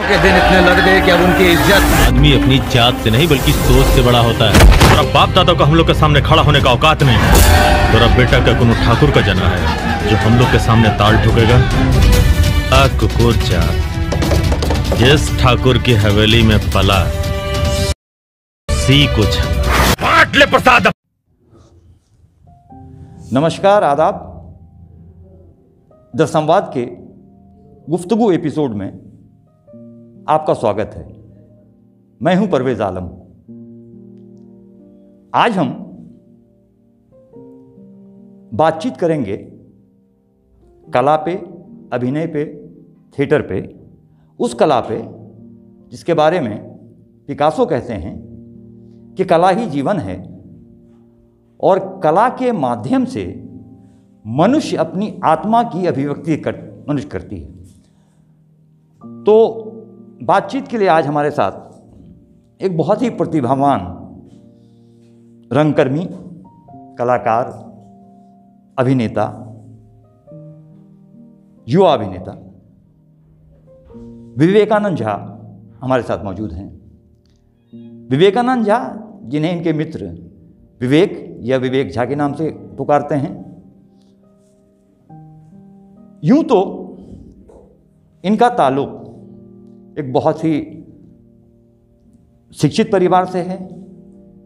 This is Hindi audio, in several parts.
के दिन इतने लड़ गए कि अब उनकी इज्जत। आदमी अपनी जात से नहीं बल्कि सोच से बड़ा होता है। तेरा बाप दादा को हम लोग के सामने खड़ा होने का औकात नहीं। तेरा बेटा का कोनो ठाकुर का जना है जो हम लोग के सामने ताल ठोकेगा। कुकुर जात जिस ठाकुर की हवेली में पला सी कुछ बांट ले प्रसाद। नमस्कार, आदाब। द संवाद के गुफ्तगू एपिसोड में आपका स्वागत है। मैं हूं परवेज आलम। आज हम बातचीत करेंगे कला पे, अभिनय पे, थिएटर पे, उस कला पे जिसके बारे में पिकासो कहते हैं कि कला ही जीवन है और कला के माध्यम से मनुष्य अपनी आत्मा की अभिव्यक्ति मनुष्य करती है। तो बातचीत के लिए आज हमारे साथ एक बहुत ही प्रतिभावान रंगकर्मी, कलाकार, अभिनेता, युवा अभिनेता विवेकानंद झा हमारे साथ मौजूद हैं। विवेकानंद झा, जिन्हें इनके मित्र विवेक या विवेक झा के नाम से पुकारते हैं। यूं तो इनका ताल्लुक एक बहुत ही शिक्षित परिवार से है।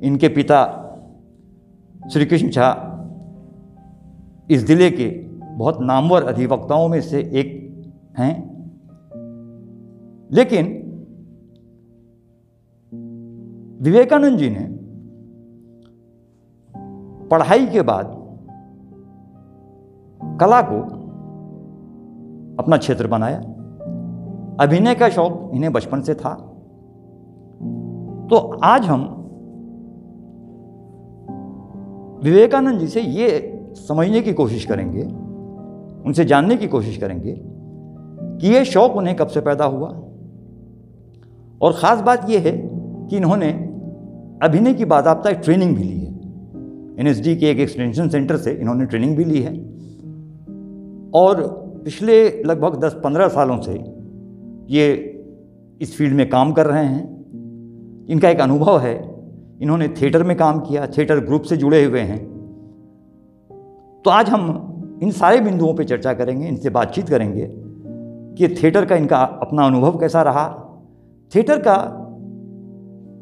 इनके पिता श्री कृष्ण झा इस जिले के बहुत नामवर अधिवक्ताओं में से एक हैं, लेकिन विवेकानंद जी ने पढ़ाई के बाद कला को अपना क्षेत्र बनाया। अभिनय का शौक इन्हें बचपन से था। तो आज हम विवेकानंद जी से ये समझने की कोशिश करेंगे, उनसे जानने की कोशिश करेंगे कि ये शौक उन्हें कब से पैदा हुआ। और ख़ास बात ये है कि इन्होंने अभिनय की बाकायदा ट्रेनिंग भी ली है। NSD के एक एक्सटेंशन सेंटर से इन्होंने ट्रेनिंग भी ली है और पिछले लगभग 10-15 सालों से ये इस फील्ड में काम कर रहे हैं। इनका एक अनुभव है, इन्होंने थिएटर में काम किया, थिएटर ग्रुप से जुड़े हुए हैं। तो आज हम इन सारे बिंदुओं पे चर्चा करेंगे, इनसे बातचीत करेंगे कि थिएटर का इनका अपना अनुभव कैसा रहा, थिएटर का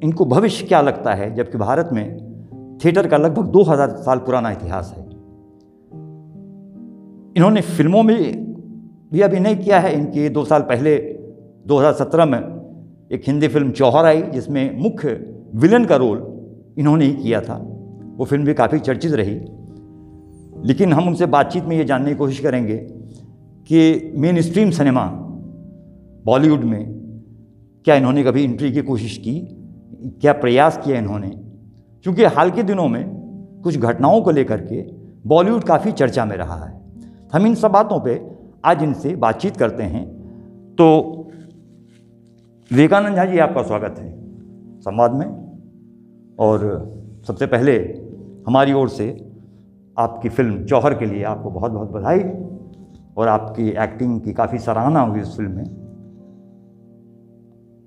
इनको भविष्य क्या लगता है, जबकि भारत में थिएटर का लगभग 2000 साल पुराना इतिहास है। इन्होंने फिल्मों में भी अभिनय किया है। इनके 2 साल पहले 2017 में एक हिंदी फिल्म जौहर आई, जिसमें मुख्य विलन का रोल इन्होंने ही किया था। वो फिल्म भी काफ़ी चर्चित रही। लेकिन हम उनसे बातचीत में ये जानने की कोशिश करेंगे कि मेन स्ट्रीम सिनेमा बॉलीवुड में क्या इन्होंने कभी एंट्री की कोशिश की, क्या प्रयास किया इन्होंने, क्योंकि हाल के दिनों में कुछ घटनाओं को लेकर के बॉलीवुड काफ़ी चर्चा में रहा है। हम इन सब बातों पे आज इनसे बातचीत करते हैं। तो विवेकानंद झा जी, आपका स्वागत है संवाद में। और सबसे पहले हमारी ओर से आपकी फिल्म जौहर के लिए आपको बहुत बहुत बधाई, और आपकी एक्टिंग की काफ़ी सराहना हुई इस फिल्म में।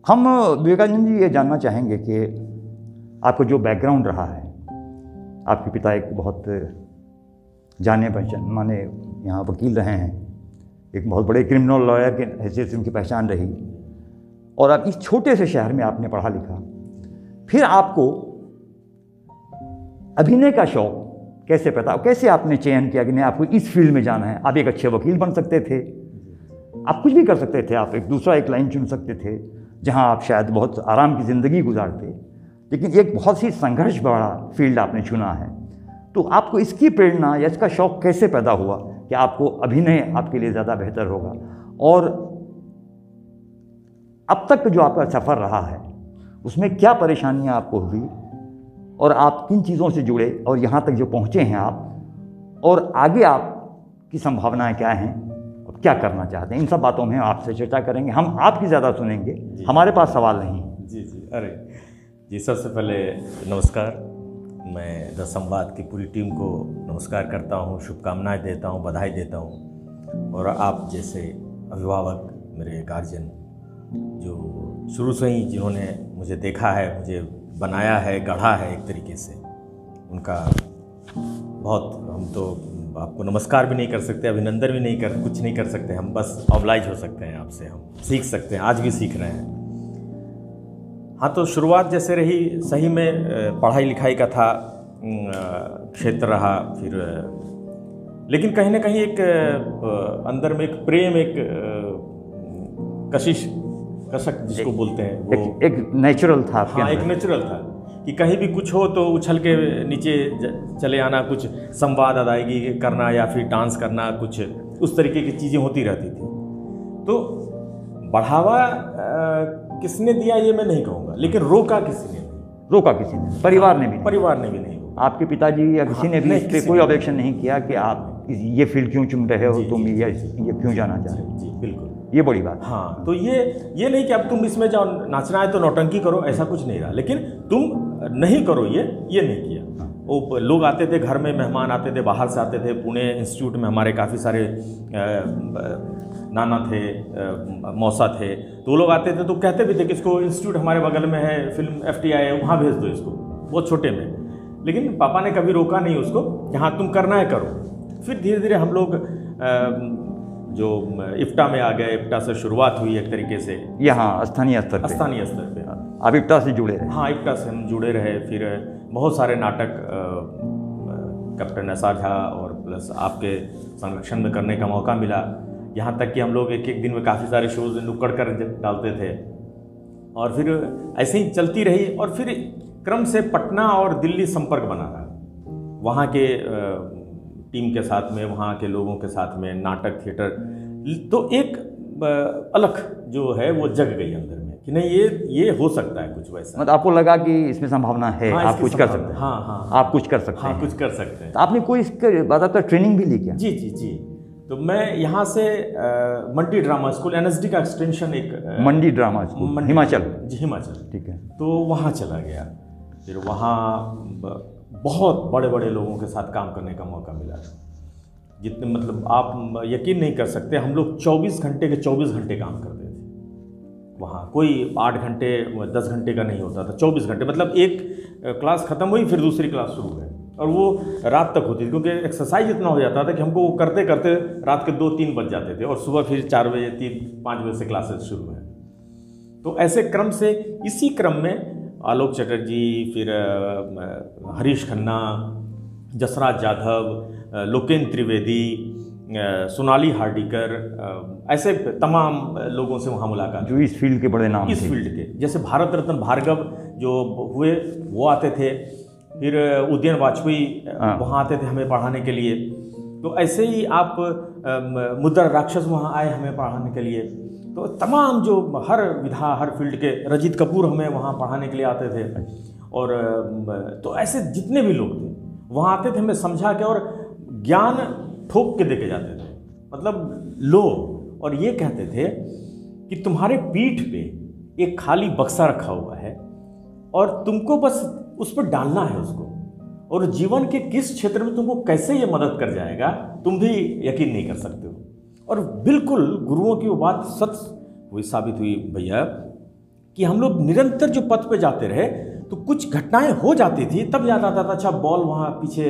हम विवेकानंद जी ये जानना चाहेंगे कि आपका जो बैकग्राउंड रहा है, आपके पिता एक बहुत जाने माने यहाँ वकील रहे हैं, एक बहुत बड़े क्रिमिनल लॉयर के हैसियत से उनकी पहचान रही, और अब इस छोटे से शहर में आपने पढ़ा लिखा। फिर आपको अभिनय का शौक कैसे पैदा, कैसे आपने चयन किया कि नहीं आपको इस फील्ड में जाना है? आप एक अच्छे वकील बन सकते थे, आप कुछ भी कर सकते थे, आप एक लाइन चुन सकते थे जहाँ आप शायद बहुत आराम की ज़िंदगी गुजारते, लेकिन एक बहुत ही संघर्ष भरा फील्ड आपने चुना है। तो आपको इसकी प्रेरणा या इसका शौक कैसे पैदा हुआ कि आपको अभिनय आपके लिए ज़्यादा बेहतर होगा? और अब तक जो आपका सफ़र रहा है उसमें क्या परेशानियां आपको हुई, और आप किन चीज़ों से जुड़े और यहाँ तक जो पहुँचे हैं आप, और आगे आपकी संभावनाएं क्या हैं और क्या करना चाहते हैं? इन सब बातों में आपसे चर्चा करेंगे। हम आपकी ज़्यादा सुनेंगे, हमारे पास सवाल नहीं। जी जी, अरे जी, सबसे पहले नमस्कार। मैं द संवाद की पूरी टीम को नमस्कार करता हूँ, शुभकामनाएं देता हूँ, बधाई देता हूँ। और आप जैसे अभिभावक, मेरे गार्जियन जो शुरू से ही जिन्होंने मुझे देखा है, मुझे बनाया है, गढ़ा है एक तरीके से, उनका बहुत, हम तो आपको नमस्कार भी नहीं कर सकते, अभिनंदन भी नहीं कर, कुछ नहीं कर सकते, हम बस ऑब्लाइज हो सकते हैं आपसे, हम सीख सकते हैं, आज भी सीख रहे हैं। हाँ, तो शुरुआत जैसे रही, सही में पढ़ाई लिखाई का था क्षेत्र रहा, फिर लेकिन कहीं ना कहीं एक अंदर में एक प्रेम, एक कसक जिसको बोलते हैं, वो एक नेचुरल था। हाँ, एक नेचुरल था कि कहीं भी कुछ हो तो उछल के नीचे चले आना, कुछ संवाद अदायगी करना या फिर डांस करना, कुछ उस तरीके की चीज़ें होती रहती थी। तो बढ़ावा किसने दिया ये मैं नहीं कहूँगा, लेकिन रोका किसी ने नहीं। रोका किसी ने, परिवार ने भी नहीं। परिवार ने भी नहीं। आपके पिताजी या किसी ने भी इस पर कोई ऑब्जेक्शन नहीं किया कि आप ये फील्ड क्यों चुन रहे हो, तुम ये क्यों जाना चाह रहे हो? जी बिल्कुल, ये बड़ी बात। हाँ, तो ये नहीं कि अब तुम इसमें जाओ, नाचना है तो नौटंकी करो, ऐसा कुछ नहीं रहा, लेकिन तुम नहीं करो ये नहीं किया। वो लोग आते थे, घर में मेहमान आते थे, बाहर से आते थे, पुणे इंस्टीट्यूट में हमारे काफ़ी सारे नाना थे, मौसा थे, तो वो लोग आते थे तो कहते भी थे कि इसको इंस्टीट्यूट हमारे बगल में है, फिल्म FTI है, वहाँ भेज दो इसको, बहुत छोटे में। लेकिन पापा ने कभी रोका नहीं उसको कि हाँ तुम करना है करो। फिर धीरे धीरे हम लोग जो इफ्टा में आ गए, इफ्टा से शुरुआत हुई एक तरीके से, यहाँ स्थानीय स्तर पे। आप इफ्टा से जुड़े रहे? हाँ, इफ्टा से हम जुड़े रहे। फिर बहुत सारे नाटक कैप्टन एसआर झा और प्लस आपके संरक्षण में करने का मौका मिला, यहाँ तक कि हम लोग एक एक दिन में काफ़ी सारे शोज नुक्कड़ कर डालते थे, और फिर ऐसे ही चलती रही। और फिर क्रम से पटना और दिल्ली संपर्क बना रहा, वहाँ के टीम के साथ में, वहाँ के लोगों के साथ में, नाटक थिएटर, तो एक अलग जो है वो जग गई अंदर में कि नहीं ये हो सकता है कुछ वैसा। मतलब आपको लगा कि इसमें संभावना है, हाँ, आप कुछ कर सकते हैं। हाँ, आप कुछ कर सकते हैं। हाँ, कुछ कर सकते हैं। तो आपने कोई इसके बाद आपका ट्रेनिंग भी ली क्या? जी। तो मैं यहाँ से मंडी ड्रामा स्कूल, NSD का एक्सटेंशन, एक मंडी ड्रामा स्कूल, हिमाचल। जी, हिमाचल, ठीक है। तो वहाँ चला गया। फिर वहाँ बहुत बड़े बड़े लोगों के साथ काम करने का मौका मिला, जितने मतलब आप यकीन नहीं कर सकते, हम लोग 24 घंटे के 24 घंटे काम करते थे वहाँ। कोई 8 घंटे 10 घंटे का नहीं होता था, 24 घंटे। मतलब एक क्लास ख़त्म हुई, फिर दूसरी क्लास शुरू है, और वो रात तक होती थी, क्योंकि एक्सरसाइज इतना हो जाता था कि हमको वो करते करते रात के 2-3 बज जाते थे, और सुबह फिर 4 बजे 3-5 बजे से क्लासेस शुरू है। तो ऐसे क्रम से, इसी क्रम में आलोक चटर्जी, फिर हरीश खन्ना, जसराज यादव, लोकेन त्रिवेदी, सोनाली हार्डिकर, ऐसे तमाम लोगों से वहाँ मुलाकात, जो इस फील्ड के बड़े नाम, इस फील्ड के, जैसे भारत रत्न भार्गव जो हुए वो आते थे, फिर उदयन वाजपेयी वहाँ आते थे हमें पढ़ाने के लिए। तो ऐसे ही आप मुद्रा राक्षस वहाँ आए हमें पढ़ाने के लिए। तो तमाम जो हर विधा, हर फील्ड के, रजित कपूर हमें वहाँ पढ़ाने के लिए आते थे, और तो ऐसे जितने भी लोग थे वहाँ आते थे, हमें समझा के और ज्ञान ठोक के देके जाते थे। मतलब लो, और ये कहते थे कि तुम्हारे पीठ पे एक खाली बक्सा रखा हुआ है, और तुमको बस उस पर डालना है उसको, और जीवन के किस क्षेत्र में तुमको कैसे ये मदद कर जाएगा तुम भी यकीन नहीं कर सकते हो। और बिल्कुल गुरुओं की वो बात सच हुई, साबित हुई भैया, कि हम लोग निरंतर जो पथ पे जाते रहे तो कुछ घटनाएं हो जाती थी, तब याद आता था अच्छा बॉल वहाँ पीछे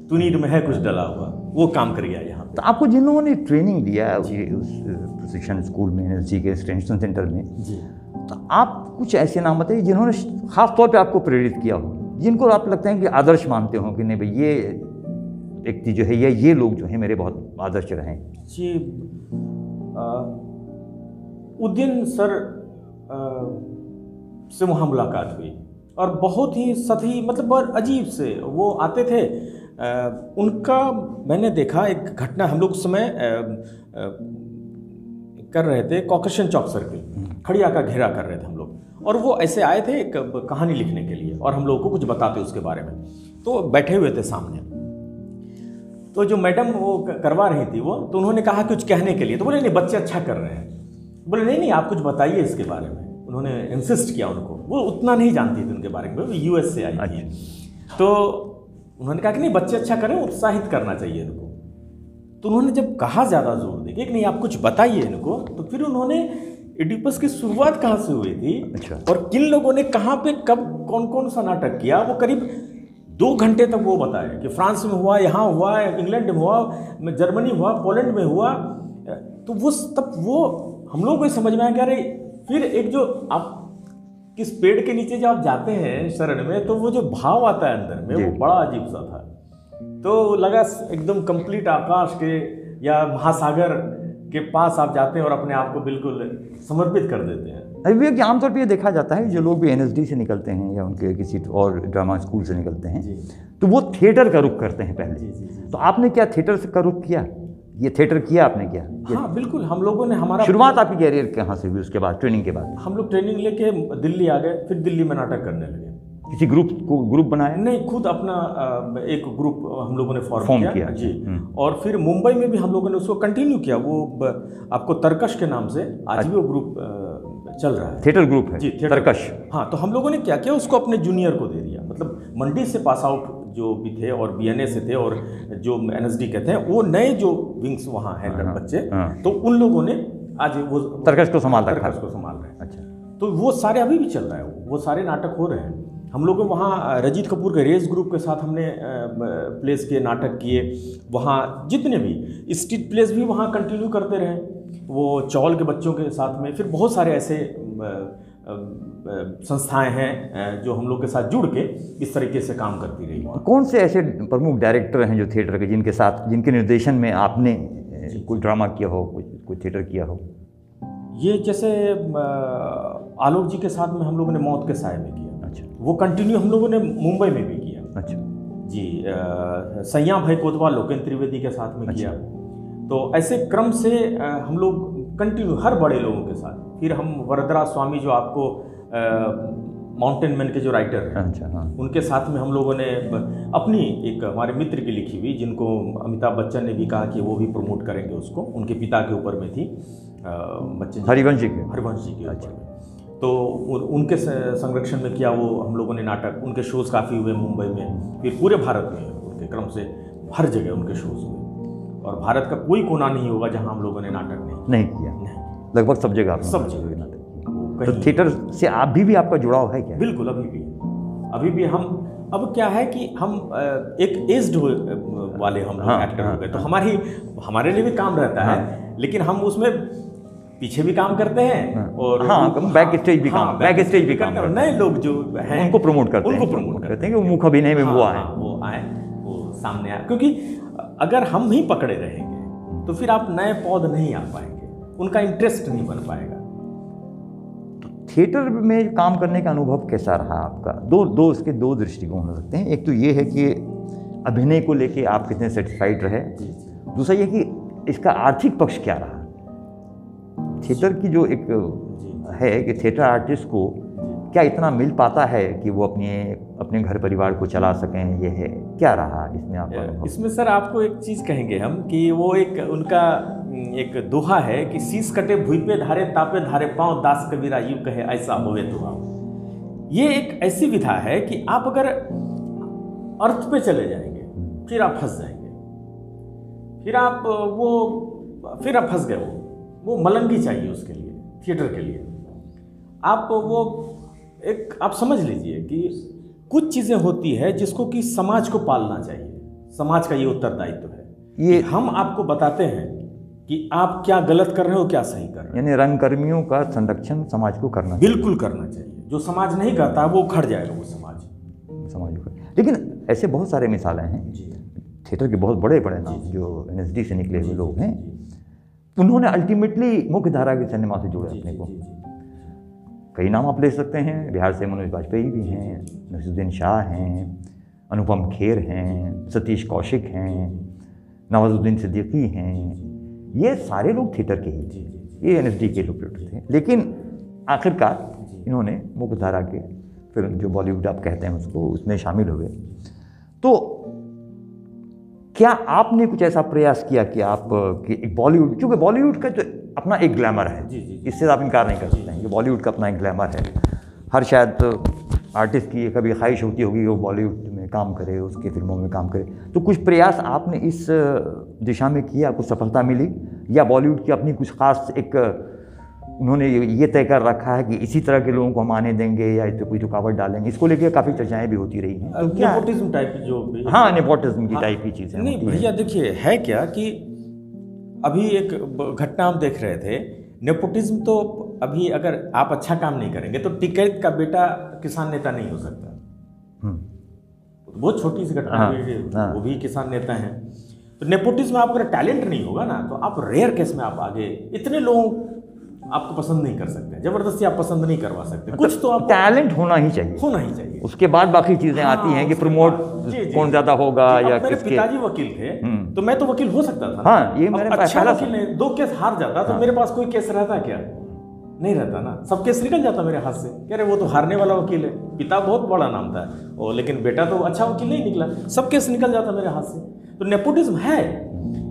तुनीर में है कुछ डला हुआ, वो काम कर गया यहाँ। तो आपको जिन लोगों ने ट्रेनिंग दिया उस प्रशिक्षण स्कूल में, NSD के एक्सटेंशन सेंटर में जी, तो आप कुछ ऐसे नाम बताइए जिन्होंने खास तौर पे आपको प्रेरित किया हो, जिनको आप लगता है कि आदर्श मानते हो कि नहीं भाई ये व्यक्ति जो है, ये लोग जो हैं मेरे बहुत आदर्श रहे हैं। जी, उद्यन सर से वहाँ मुलाकात हुई, और बहुत ही सही, मतलब बहुत अजीब से वो आते थे। उनका मैंने देखा एक घटना, हम लोग उस समय कर रहे थे कॉकेशन चौक सर्किल, खड़िया का घेरा कर रहे थे हम लोग, और वो ऐसे आए थे एक कहानी लिखने के लिए, और हम लोगों को कुछ बताते उसके बारे में। तो बैठे हुए थे सामने, तो जो मैडम वो करवा रही थी वो, तो उन्होंने कहा कुछ कहने के लिए, तो बोले नहीं बच्चे अच्छा कर रहे हैं, बोले नहीं आप कुछ बताइए इसके बारे में। उन्होंने इंसिस्ट किया उनको, वो उतना नहीं जानती थी उनके बारे में, वो US से आई थी। तो उन्होंने कहा कि नहीं बच्चे अच्छा करें, उत्साहित करना चाहिए इनको। तो उन्होंने जब कहा ज़्यादा जोर दे कि नहीं आप कुछ बताइए इनको, तो फिर उन्होंने इडिपस की शुरुआत कहाँ से हुई थी, अच्छा। और किन लोगों ने कहाँ पे कब कौन कौन सा नाटक किया, वो करीब 2 घंटे तक वो बताया कि फ्रांस में हुआ, यहाँ हुआ, इंग्लैंड में हुआ, जर्मनी हुआ, पोलैंड में हुआ। तो वो तब वो हम लोग को समझ में आया कि अरे फिर एक जो आप किस पेड़ के नीचे जब आप जाते हैं शरण में, तो वो जो भाव आता है अंदर में, वो बड़ा अजीब सा था। तो लगा एकदम कंप्लीट आकाश के या महासागर के पास आप जाते हैं और अपने आप को बिल्कुल समर्पित कर देते हैं। अभी कि आमतौर पर ये देखा जाता है जो लोग भी एनएसडी से निकलते हैं या उनके किसी और ड्रामा स्कूल से निकलते हैं तो वो थिएटर का रुख करते हैं पहले। तो आपने क्या थिएटर का रुख किया? ये थिएटर किया आपने क्या? हाँ बिल्कुल, हम लोगों ने हमारा शुरुआत आपकी कैरियर कहाँ से हुई? उसके बाद ट्रेनिंग के बाद हम लोग ट्रेनिंग लेके दिल्ली आ गए, फिर दिल्ली में नाटक करने लगे। किसी ग्रुप बनाया? नहीं, खुद अपना एक ग्रुप हम लोगों ने फॉर्म किया जी। और फिर मुंबई में भी हम लोगों ने उसको कंटिन्यू किया। वो आपको तर्कश के नाम से आज भी वो ग्रुप चल रहा है, थिएटर ग्रुप है जी, तर्कश। हाँ, तो हम लोगों ने क्या किया, उसको अपने जूनियर को दे दिया। मतलब मंडी से पास आउट जो भी थे और बीएनए से थे और जो एनएसडी कहते हैं, वो नए जो विंग्स वहाँ हैं बच्चे, तो उन लोगों ने आज वो तर्कश को संभाल रहे हैं। अच्छा, तो वो सारे अभी भी चल रहा है, वो सारे नाटक हो रहे हैं। हम लोग वहाँ रजीत कपूर के रेस ग्रुप के साथ हमने प्लेस के नाटक किए। वहाँ जितने भी स्ट्रीट प्लेस भी वहाँ कंटिन्यू करते रहे, वो चौल के बच्चों के साथ में। फिर बहुत सारे ऐसे संस्थाएं हैं जो हम लोग के साथ जुड़ के इस तरीके से काम करती रही। कौन से ऐसे प्रमुख डायरेक्टर हैं जो थिएटर के, जिनके साथ, जिनके निर्देशन में आपने कोई ड्रामा किया हो, कोई थिएटर किया हो? ये जैसे आलोक जी के साथ में हम लोगों ने मौत के साए में किया। अच्छा। वो कंटिन्यू हम लोगों ने मुंबई में भी किया। अच्छा जी। सैया भाई कोतवाल लोकेंद्र त्रिवेदी के साथ में किया। तो ऐसे क्रम से हम लोग कंटिन्यू हर बड़े लोगों के साथ। फिर हम वरदरा स्वामी जो आपको माउंटेन मैन के जो राइटर हैं, अच्छा, हाँ। उनके साथ में हम लोगों ने अपनी एक हमारे मित्र की लिखी हुई, जिनको अमिताभ बच्चन ने भी कहा कि वो भी प्रमोट करेंगे उसको, उनके पिता के ऊपर में थी, बच्चन हरिवंश जी के ऊपर। तो उनके संरक्षण में किया वो हम लोगों ने नाटक। उनके शोज़ काफ़ी हुए मुंबई में, फिर पूरे भारत में उनके क्रम से हर जगह उनके शोज़ हुए। और भारत का कोई कोना नहीं होगा जहाँ हम लोगों ने नाटक नहीं किया। लगभग सब जगह सब जगह नाटक किया। तो थिएटर से अभी भी आपका जुड़ाव है क्या? बिल्कुल, अभी भी हम, अब क्या है कि हम एक एज्ड वाले हम लोग एक्टर हो गए, तो हमारे लिए भी काम रहता है, लेकिन हम उसमें पीछे भी काम करते हैं और बैक स्टेज भी काम करते हैं। नए लोग जो हैं उनको प्रमोट करते हैं कि वो मुख अभिनय में वो आए, वो सामने आए। क्योंकि अगर हम ही पकड़े रहेंगे तो फिर आप नए पौध नहीं आ पाएंगे, उनका इंटरेस्ट नहीं बन पाएगा। थिएटर में काम करने का अनुभव कैसा रहा आपका? इसके दो दृष्टिकोण हो सकते हैं। एक तो ये है कि अभिनय को लेके आप कितने सेटिस्फाइड रहे, दूसरा ये कि इसका आर्थिक पक्ष क्या रहा। थिएटर की जो एक है कि थिएटर आर्टिस्ट को क्या इतना मिल पाता है कि वो अपने घर परिवार को चला सकें, ये है क्या रहा इसमें आपका अनुभव? इसमें सर आपको एक चीज़ कहेंगे हम कि वो एक उनका एक दोहा है कि शीश कटे भुई पे धारे तापे धारे पाँव, दास कबीरा यूं कहे ऐसा होवे तो आओ। ये एक ऐसी विधा है कि आप अगर अर्थ पे चले जाएंगे फिर आप फंस जाएंगे, फिर आप फंस गए। वो मलंगी चाहिए उसके लिए, थिएटर के लिए। आप वो एक आप समझ लीजिए कि कुछ चीज़ें होती है जिसको कि समाज को पालना चाहिए, समाज का ये उत्तरदायित्व है। ये हम आपको बताते हैं कि आप क्या गलत कर रहे हो, क्या सही कर रहे हो। यानी रंगकर्मियों का संरक्षण समाज को करना बिल्कुल करना चाहिए। जो समाज नहीं करता वो उखड़ जाएगा, वो समाज। लेकिन ऐसे बहुत सारे मिसालें हैं थिएटर के, बहुत बड़े बड़े नाम जो एनएसडी से निकले हुए लोग हैं, उन्होंने अल्टीमेटली मुख्य धारा के सिनेमा से जोड़े अपने को। कई नाम आप ले सकते हैं, बिहार से मनोज वाजपेयी भी हैं, नसीरुद्दीन शाह हैं, अनुपम खेर हैं, सतीश कौशिक हैं, नवाजुद्दीन सिद्दीकी हैं। ये सारे लोग थिएटर के ही, ये एनएसडी के लोग थे। लेकिन आखिरकार इन्होंने मुख्य धारा के फिल्म जो बॉलीवुड आप कहते हैं उसको, उसमें शामिल हुए। तो क्या आपने कुछ ऐसा प्रयास किया कि आप कि बॉलीवुड, क्योंकि बॉलीवुड का तो अपना एक ग्लैमर है, इससे आप इनकार नहीं कर सकते हैं कि बॉलीवुड का अपना एक ग्लैमर है। हर शायद आर्टिस्ट की कभी ख्वाहिश होती होगी कि वो बॉलीवुड में काम करे, उसकी फिल्मों में काम करे। तो कुछ प्रयास आपने इस दिशा में किया, कुछ सफलता मिली, या बॉलीवुड की अपनी कुछ खास एक उन्होंने ये तय कर रखा है कि इसी तरह के लोगों को हम आने देंगे या इस पर कोई रुकावट डालेंगे, इसको लेकर काफ़ी चर्चाएं भी होती रही हैं। तो क्या नेपोटिज्म टाइप की जो भी, हाँ नेपोटिज्म की टाइप की चीज़ें नहीं भैया देखिए है क्या कि अभी एक घटना हम देख रहे थे, नेपोटिज्म तो अभी अगर आप अच्छा काम नहीं करेंगे तो टिकैत का बेटा किसान नेता नहीं हो सकता। बहुत छोटी सी घटना है, वो भी किसान नेता हैं। तो नेपोटिज्म में आपका टैलेंट नहीं होगा ना तो आप रेयर केस में आप आगे, इतने लोग आपको पसंद नहीं कर सकते, जबरदस्ती आप पसंद नहीं करवा सकते, कुछ तो आप टैलेंट होना ही चाहिए। उसके बाद बाकी चीजें आती हैं कि प्रमोट कौन ज्यादा होगा या मेरे किसके। पिताजी वकील थे तो मैं तो वकील हो सकता था। हाँ, ये मेरे अच्छा वकील नहीं, 2 केस हार जाता तो मेरे पास कोई केस रहता क्या? नहीं रहता ना, सब केस निकल जाता मेरे हाथ से। कह रहे वो तो हारने वाला वकील है, पिता बहुत बड़ा नाम था और लेकिन बेटा तो अच्छा वकील नहीं निकला, सब केस निकल जाता मेरे हाथ से। तो नेपोटिज्म है,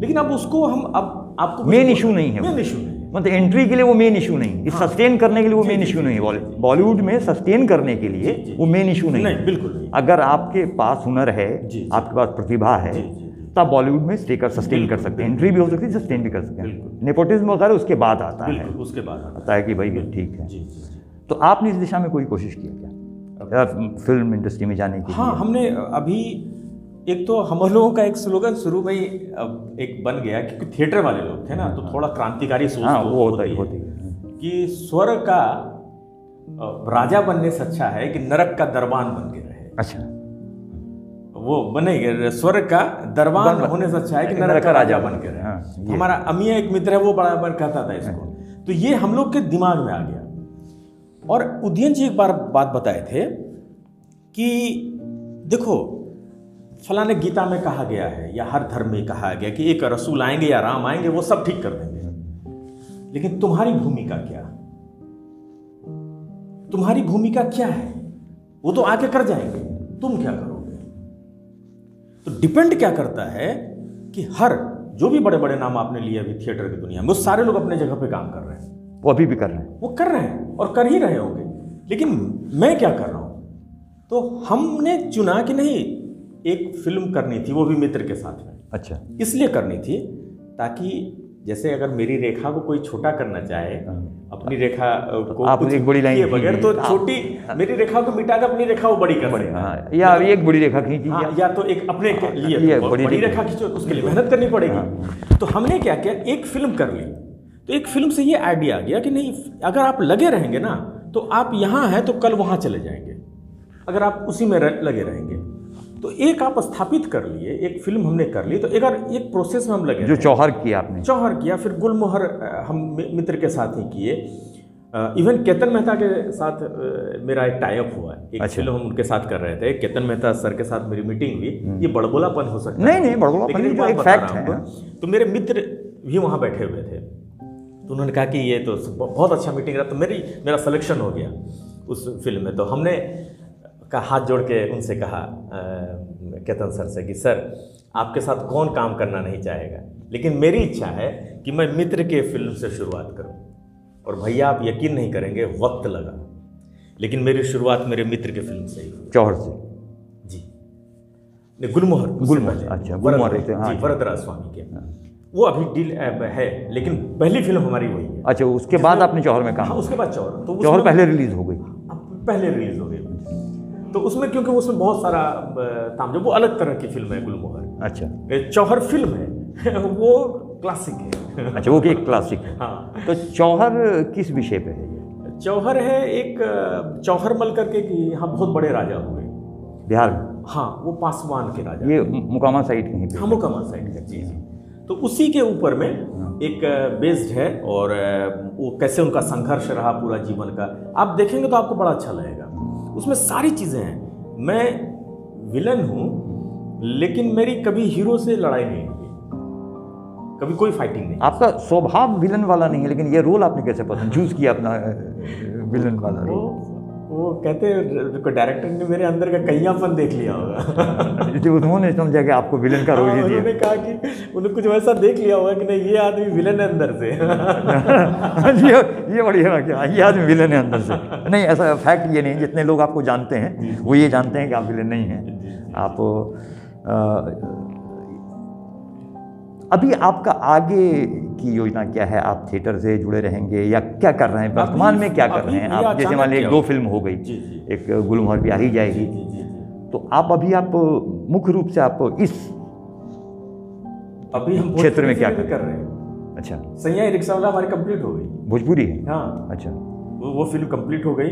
लेकिन अब उसको हम अब आपको मेन इशू नहीं है, मेन इशू नहीं, मतलब एंट्री के लिए वो मेन इशू नहीं, इस सस्टेन करने के लिए वो मेन इशू नहीं है। बॉलीवुड में सस्टेन करने के लिए वो मेन इशू नहीं है, बिल्कुल नहीं। अगर आपके पास हुनर है, आपके पास प्रतिभा है, तब बॉलीवुड में सस्टेन कर सकते हैं, एंट्री भी हो सकती है, सस्टेन भी कर सकते हैं। नेपोटिज्म वगैरह उसके बाद आता है, उसके बाद आता है कि भाई ठीक है। तो आपने इस दिशा में कोई कोशिश किया क्या फिल्म इंडस्ट्री में जाने की? हाँ, हमने अभी एक तो हम लोगों का एक स्लोगन शुरू में ही एक बन गया, क्योंकि थिएटर वाले लोग थे ना तो थोड़ा क्रांतिकारी सोच वो होती है कि स्वर्ग का राजा बनने से अच्छा है कि नरक का दरबान बन के रहे। अच्छा, वो बनेगा, स्वर्ग का दरबान होने से अच्छा है कि नरक का राजा बन के रहे। हमारा अमिया एक मित्र है वो बड़ा बार कहता था इसको, तो ये हम लोग के दिमाग में आ गया। और उदयन जी एक बार बात बताए थे कि देखो फलाने गीता में कहा गया है या हर धर्म में कहा गया कि एक रसूल आएंगे या राम आएंगे वो सब ठीक कर देंगे, लेकिन तुम्हारी भूमिका क्या, तुम्हारी भूमिका क्या है? वो तो आके कर जाएंगे, तुम क्या करोगे? तो डिपेंड क्या करता है कि हर जो भी बड़े बड़े नाम आपने लिए अभी थिएटर की दुनिया में, वो सारे लोग अपने जगह पे काम कर रहे हैं, वो अभी भी कर रहे हैं, वो कर रहे हैं और कर ही रहे होंगे। लेकिन मैं क्या कर रहा हूं? तो हमने चुना कि नहीं, एक फिल्म करनी थी, वो भी मित्र के साथ में। अच्छा, इसलिए करनी थी ताकि जैसे अगर मेरी रेखा को कोई छोटा करना चाहे, अपनी रेखा को आप एक बड़ी लाइन बगैर तो छोटी मेरी रेखा को मिटाकर अपनी रेखा वो बड़ी कर सकते, या एक बड़ी रेखा खींची, या तो एक अपने के लिए बड़ी रेखा खींचो, उसके लिए मेहनत करनी पड़ेगी। तो हमने क्या किया, एक फिल्म कर ली। तो एक फिल्म से ये आइडिया आ गया कि नहीं, अगर आप लगे रहेंगे ना तो आप यहाँ हैं तो कल वहाँ चले जाएंगे, अगर आप उसी में लगे रहेंगे। तो एक आप स्थापित कर लिए, एक फिल्म हमने कर ली, तो एक प्रोसेस में हम लगे, जो चौहर किया आपने, चौहर किया, फिर गुलमोहर हम मित्र के साथ ही किए। इवन केतन मेहता के साथ मेरा एक टाई अप हुआ, एक फिल्म हम उनके साथ कर रहे थे। केतन मेहता सर के साथ मेरी मीटिंग हुई। ये बड़बोलापन हो सकता है, नहीं बड़बोलापन तो एक फैक्ट है। तो मेरे मित्र भी वहाँ बैठे हुए थे, तो उन्होंने कहा कि ये तो बहुत अच्छा मीटिंग रहा, तो मेरा सिलेक्शन हो गया उस फिल्म में। तो हमने का हाथ जोड़ के उनसे कहा केतन सर से कि सर आपके साथ कौन काम करना नहीं चाहेगा, लेकिन मेरी इच्छा है कि मैं मित्र के फिल्म से शुरुआत करूं। और भैया आप यकीन नहीं करेंगे, वक्त लगा, लेकिन मेरी शुरुआत मेरे मित्र के फिल्म से ही, चौहर से। जी, गुलमोहर। अच्छा, गुलमोहर, वरदराज स्वामी के, वो अभी डील है, लेकिन पहली फिल्म हमारी वही है। अच्छा, उसके बाद आपने चौहर में काम? उसके बाद चौहर, तो चौहर पहले रिलीज हो गई, पहले रिलीज हो गई। तो उसमें क्योंकि उसमें बहुत सारा ताम, जब वो अलग तरह की फिल्म है गुलमोहर। अच्छा, चौहर फिल्म है वो क्लासिक है। अच्छा, वो एक क्लासिक है। हाँ, तो चौहर किस विषय पे है ये? चौहर है एक चौहर मल करके कि यहाँ बहुत बड़े राजा हुए बिहार में। हाँ, वो पासवान के राजा, ये मुकामा साइड कहीं पे? हाँ, मुकामा साइड का। जी। तो उसी के ऊपर में एक बेस्ड है, और वो कैसे उनका संघर्ष रहा पूरा जीवन का, आप देखेंगे तो आपको बड़ा अच्छा लगेगा। उसमें सारी चीज़ें हैं। मैं विलन हूँ, लेकिन मेरी कभी हीरो से लड़ाई नहीं हुई, कभी कोई फाइटिंग नहीं। आपका स्वभाव विलन वाला नहीं है, लेकिन ये रोल आपने कैसे पसंद चूज किया अपना विलन वाला रोल? वो कहते हैं डायरेक्टर ने मेरे अंदर का कहियापन देख लिया होगा। उन्होंने समझा कि आपको विलन का रोल ही दिया। उन्होंने कहा कि उन्होंने कुछ वैसा देख लिया होगा कि नहीं, ये आदमी विलन है अंदर से। ये बढ़िया क्या, ये आदमी विलन है अंदर से। नहीं, ऐसा फैक्ट ये नहीं, जितने लोग आपको जानते हैं वो ये जानते हैं कि आप विलन नहीं हैं। आप अभी आपका आगे की योजना क्या है? आप थिएटर से जुड़े रहेंगे या क्या कर रहे हैं वर्तमान में? क्या कर रहे हैं आप? जैसे मान लीजिए एक 2 फिल्म हो गई, एक गुलमोहर भी आ ही जाएगी, तो आप अभी आप मुख्य रूप से आप इस अभी हम क्षेत्र में क्या कर रहे हैं? अच्छा, सैया रिक्शा वाला हमारी कंप्लीट हो गई। भोजपुरी है? हाँ, अच्छा, वो फिल्म कंप्लीट हो गई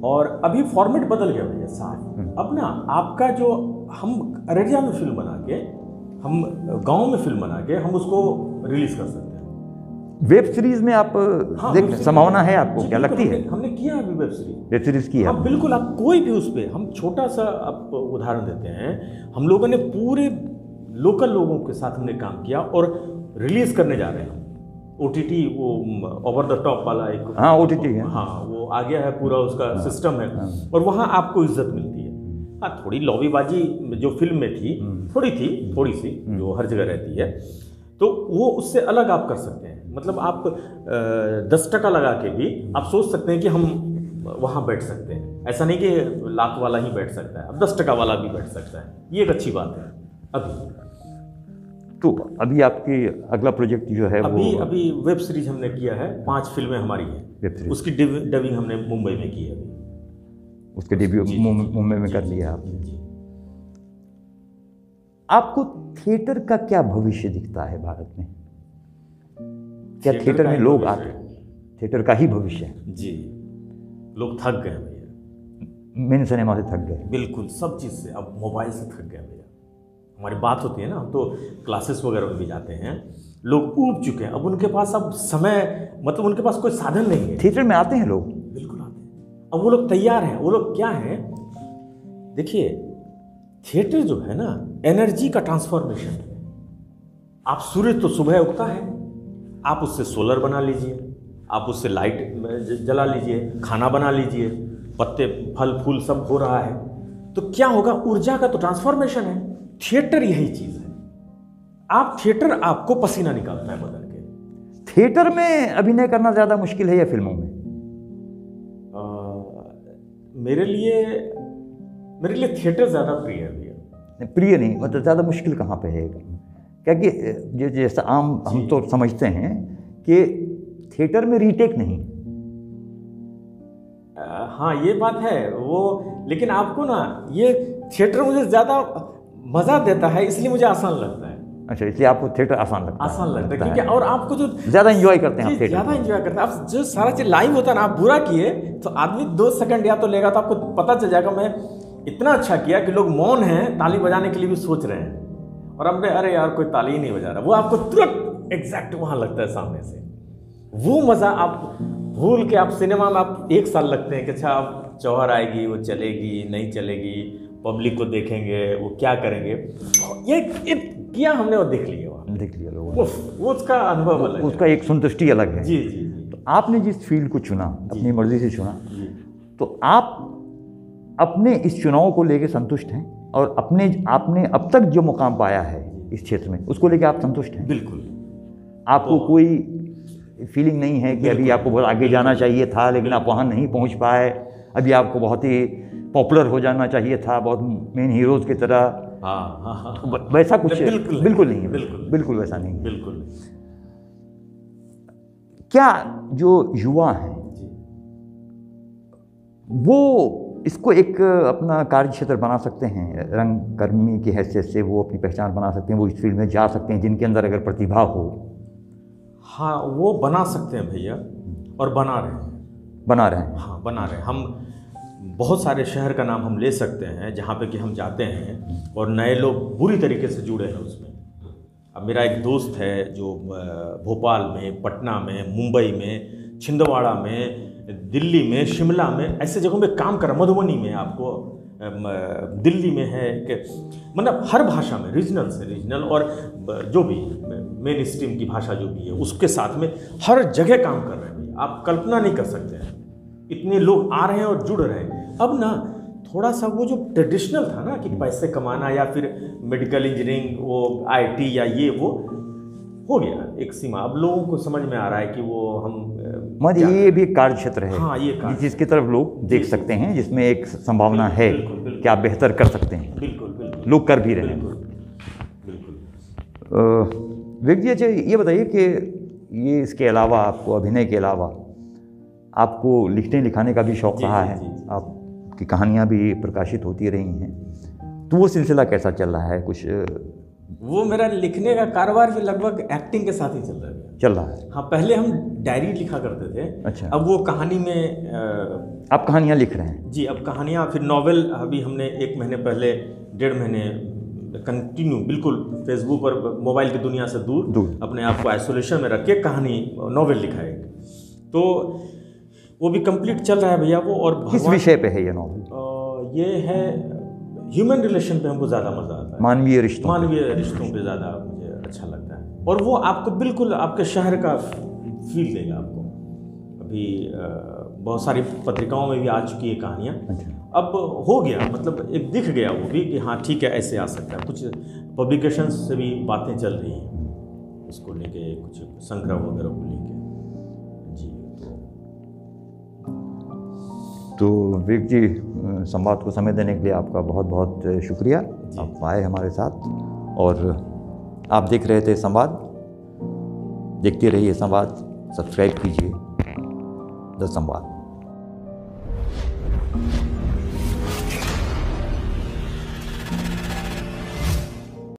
और अभी फॉर्मेट बदल गया भैया साहब। अब ना आपका जो हम अररिया में फिल्म बना के, हम गांव में फिल्म बना के हम उसको रिलीज कर सकते हैं। वेब सीरीज में आप देख संभावना है आपको, क्या लगती है? हमने किया अभी वेब सीरीज की है। हाँ बिल्कुल, आप कोई भी उस पर, हम छोटा सा आप उदाहरण देते हैं, हम लोगों ने पूरे लोकल लोगों के साथ हमने काम किया और रिलीज करने जा रहे हैं। OTT वो ओवर द टॉप वाला एक, हाँ OTT है, हाँ वो आ गया है, पूरा उसका सिस्टम है और वहाँ आपको इज्जत मिलती है। हाँ थोड़ी लॉबीबाजी जो फिल्म में थी थोड़ी सी जो हर जगह रहती है, तो वो उससे अलग आप कर सकते हैं। मतलब आप 10 टका लगा के भी आप सोच सकते हैं कि हम वहाँ बैठ सकते हैं। ऐसा नहीं कि लाख वाला ही बैठ सकता है, अब 10 टका वाला भी बैठ सकता है। ये एक अच्छी बात है। तो अभी आपकी अगला प्रोजेक्ट जो है अभी वेब सीरीज हमने किया है, 5 फिल्में हमारी हैं, उसकी डबिंग हमने मुंबई में की है। उसके डेब्यू मुंबई में कर लिया आपने। आपको थिएटर का क्या भविष्य दिखता है भारत में? क्या थिएटर में लोग आते हैं? थिएटर का ही भविष्य है जी। लोग थक गए भैया, मेन सिनेमा से थक गए, बिल्कुल सब चीज़ से, अब मोबाइल से थक गए भैया। हमारी बात होती है ना, हम तो क्लासेस वगैरह में भी जाते हैं, लोग ऊब चुके हैं। अब उनके पास अब समय, मतलब उनके पास कोई साधन नहीं है। थिएटर में आते हैं लोग, बिल्कुल आते हैं। अब वो लोग तैयार हैं। वो लोग क्या हैं, देखिए थिएटर जो है ना, एनर्जी का ट्रांसफॉर्मेशन है। आप सूर्य तो सुबह उगता है, आप उससे सोलर बना लीजिए, आप उससे लाइट जला लीजिए, खाना बना लीजिए, पत्ते फल फूल सब हो रहा है, तो क्या होगा, ऊर्जा का तो ट्रांसफॉर्मेशन है। थिएटर यही चीज है। आप थिएटर आपको पसीना निकालता है बदल के। थिएटर में अभिनय करना ज्यादा मुश्किल है या फिल्मों में? मेरे लिए थिएटर ज्यादा प्रिय है भैया। प्रिय नहीं, मतलब ज्यादा मुश्किल कहाँ पे है? क्योंकि जैसा आम हम तो समझते हैं कि थिएटर में रीटेक नहीं। हाँ ये बात है वो, लेकिन आपको ना ये थिएटर मुझे ज्यादा मजा देता है, इसलिए मुझे आसान लगता है। अच्छा, इसलिए आपको थिएटर आसान लगता है क्योंकि और आपको जो ज्यादा एंजॉय करते हैं, आप ज्यादा एंजॉय करते हैं। आप जो सारा चीज लाइव होता है ना, आप बुरा किए तो आदमी 2 सेकंड या तो लेगा, तो आपको पता चल जाएगा मैं इतना अच्छा किया कि लोग मौन हैं, ताली बजाने के लिए भी सोच रहे हैं, और हमने अरे यार कोई ताली ही नहीं बजा रहा, वो आपको तुरंत एग्जैक्ट वहां लगता है सामने से। वो मजा आप भूल के, आप सिनेमा में आप 1 साल लगते हैं कि अच्छा अब जौहर आएगी, वो चलेगी नहीं चलेगी, पब्लिक को देखेंगे, वो क्या करेंगे, ये किया हमने और देख लिया लोगों ने, वो उसका अनुभव अलग है, उसका एक संतुष्टि अलग है। जी। तो आपने जिस फील्ड को चुना, अपनी मर्जी से चुना, तो आप अपने इस चुनाव को लेके संतुष्ट हैं, और आपने अब तक जो मुकाम पाया है इस क्षेत्र में, उसको लेके आप संतुष्ट हैं? बिल्कुल। आपको कोई फीलिंग नहीं है कि अभी आपको बहुत आगे जाना चाहिए था लेकिन आप वहाँ नहीं पहुँच पाए, अभी आपको बहुत ही पॉपुलर हो जाना चाहिए था, बहुत मेन हीरोज की तरह? हाँ। तो वैसा कुछ बिल्कुल नहीं है। बिल्कुल वैसा नहीं है। बिल्कुल। क्या जो युवा हैं वो इसको एक अपना कार्य क्षेत्र बना सकते हैं? रंगकर्मी की हैसियत से वो अपनी पहचान बना सकते हैं, वो इस फील्ड में जा सकते हैं, जिनके अंदर अगर प्रतिभा हो? हाँ वो बना सकते हैं भैया, और बना रहे हैं। हाँ बना रहे हैं। हम बहुत सारे शहर का नाम हम ले सकते हैं जहाँ पे कि हम जाते हैं और नए लोग बुरी तरीके से जुड़े हैं उसमें। अब मेरा एक दोस्त है जो भोपाल में, पटना में, मुंबई में, छिंदवाड़ा में, दिल्ली में, शिमला में, ऐसे जगहों में काम कर रहा, मधुबनी में, आपको दिल्ली में है कि मतलब हर भाषा में, रीजनल और जो भी मेन स्ट्रीम की भाषा जो भी है उसके साथ में हर जगह काम कर रहे हैं। आप कल्पना नहीं कर सकते हैं, इतने लोग आ रहे हैं और जुड़ रहे हैं। अब ना थोड़ा सा वो जो ट्रेडिशनल था ना कि पैसे कमाना या फिर मेडिकल इंजीनियरिंग, वो IT या ये वो हो गया एक सीमा। अब लोगों को समझ में आ रहा है कि वो हम ये भी एक कार्य क्षेत्र है। हाँ, ये जिसकी तरफ लोग देख सकते हैं, जिसमें एक संभावना है कि आप बेहतर कर सकते हैं। बिल्कुल। लोग कर भी रहे हैं। बिल्कुल। विवेक जी, अच्छा ये बताइए कि ये इसके अलावा आपको अभिनय के अलावा आपको लिखने लिखाने का भी शौक़ रहा है, आपकी कहानियाँ भी प्रकाशित होती रही हैं, तो वो सिलसिला कैसा चल रहा है? कुछ वो मेरा लिखने का कारोबार भी लगभग एक्टिंग के साथ ही चल रहा है। हाँ, पहले हम डायरी लिखा करते थे। अच्छा। अब वो कहानी में आप कहानियाँ लिख रहे हैं? जी, अब कहानियाँ, फिर नॉवेल अभी हमने 1 महीने पहले, 1.5 महीने कंटिन्यू बिल्कुल फेसबुक और मोबाइल की दुनिया से दूर अपने आप को आइसोलेशन में रख के कहानी नॉवेल लिखा है, तो वो भी कंप्लीट चल रहा है भैया वो। और किस विषय पे है ये नॉवेल? ये है ह्यूमन रिलेशन पे, हमको ज़्यादा मज़ा आता है। मानवीय रिश्तों पे ज़्यादा मुझे अच्छा लगता है, और वो आपको बिल्कुल आपके शहर का फील देगा आपको। अभी बहुत सारी पत्रिकाओं में भी आ चुकी है कहानियाँ। अच्छा। अब हो गया, मतलब एक दिख गया वो भी कि हाँ ठीक है, ऐसे आ सकता है। कुछ पब्लिकेशंस से भी बातें चल रही हैं इसको लेके, कुछ संग्रह वगैरह को लेके। जी, तो विवेक जी, संवाद को समय देने के लिए आपका बहुत बहुत शुक्रिया। आप आए हमारे साथ, और आप देख रहे थे संवाद। देखते रहिए संवाद, सब्सक्राइब कीजिए द संवाद।